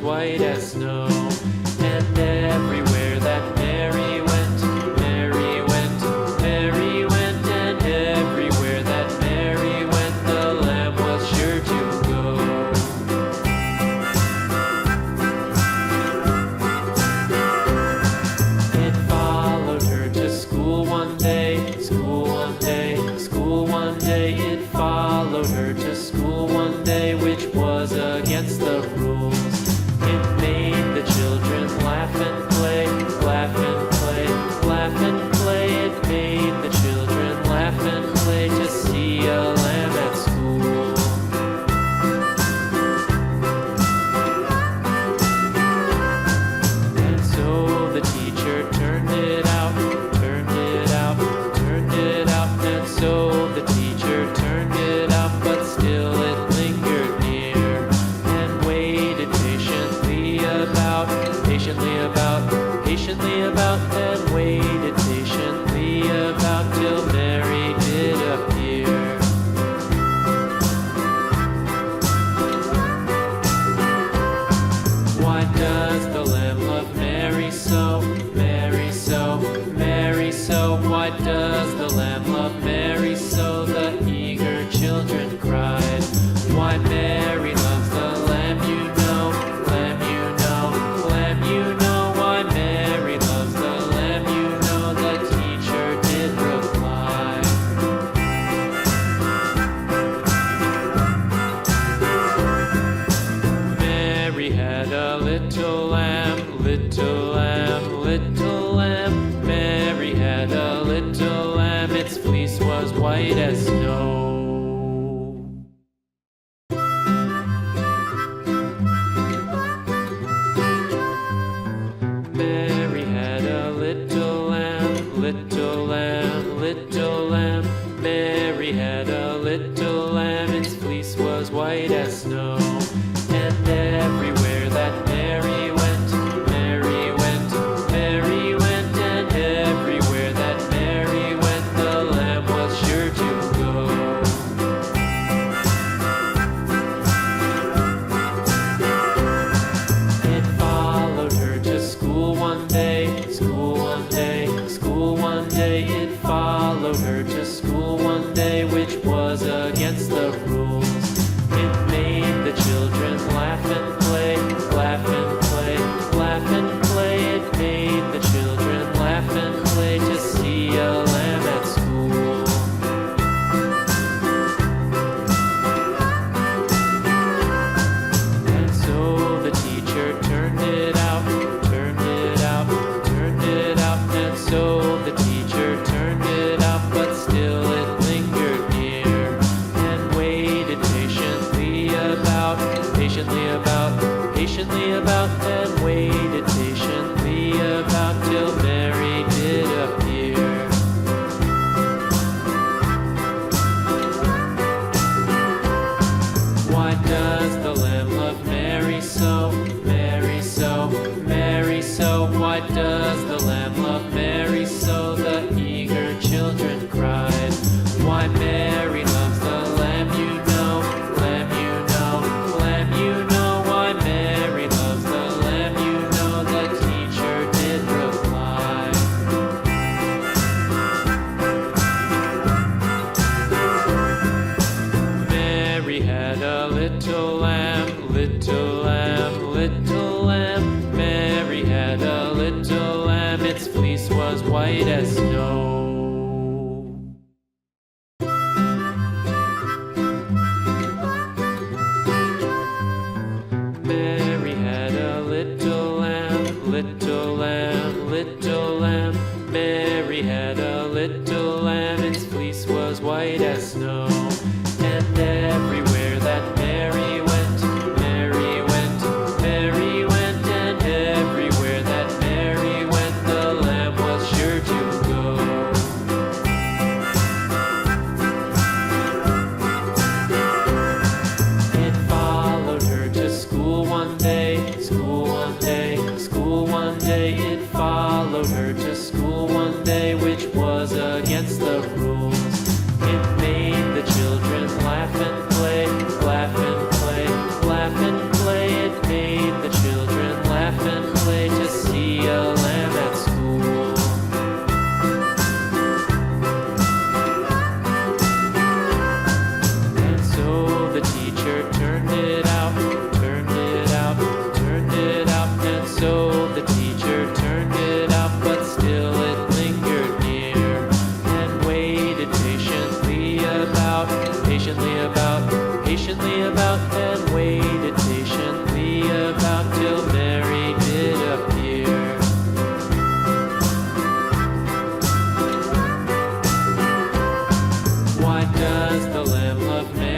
white as snow. And everywhere that Mary went, Mary went, Mary went, and everywhere that Mary went, the lamb was sure to go. It followed her to school one day, school one day, school one day. It followed her to school one day, which was against the rules. It made the children laugh and play, laugh and play, laugh and play. It made the children laugh and play to see a lamb at school. And so the teacher turned it out, turned it out, turned it out. And so the teacher turned it out, but still it lingered near and waited patiently about, and waited patiently about till Mary did appear. Why does the lamb love Mary so, Mary so, Mary so? Why does the lamb love Mary so? The eager children cried. Why Mary loves the lamb, you know, lamb, you know, lamb, you know. Why Mary loves the lamb, you know, the teacher did reply. Mary had a little lamb, little lamb, little lamb. Mary had a little lamb, its fleece was white as snow. Mary had a little lamb, little lamb, little lamb. Mary had a little lamb, its fleece was white as snow. And everywhere that Mary went, Mary went, Mary went, and everywhere that Mary went, the lamb was sure to go. It followed her to school one day, school one day, school one day. It followed her to school one day, which was against the rules. It made the children laugh and play, laugh and play, laugh and play. It made the children laugh and play to see a lamb at school. And so the teacher turned it out, turned it out, turned it out. And so the teacher turned it out, but still it lingered near and waited patiently about, and waited patiently about till Mary did appear. Why does the lamb love Mary so, Mary so, Mary so? Why does the lamb love Mary so? The eager children cried. Why Mary loves the lamb, you know, lamb, you know, lamb, you know. Why Mary loves the lamb, you know, the teacher did reply. Mary had a little lamb, little lamb, little lamb. Mary had a little lamb, its fleece was white as snow. Mary had a little lamb, little lamb, little lamb. Mary had a little lamb, its fleece was white as snow. And everywhere that Mary went, Mary went, Mary went, and everywhere that Mary went, the lamb was sure to go. It followed her to school one day, school one day, school one day. It followed her to school one day, which was against the rules. It made the children laugh and play, laugh and play, laugh and play. It made the children it out.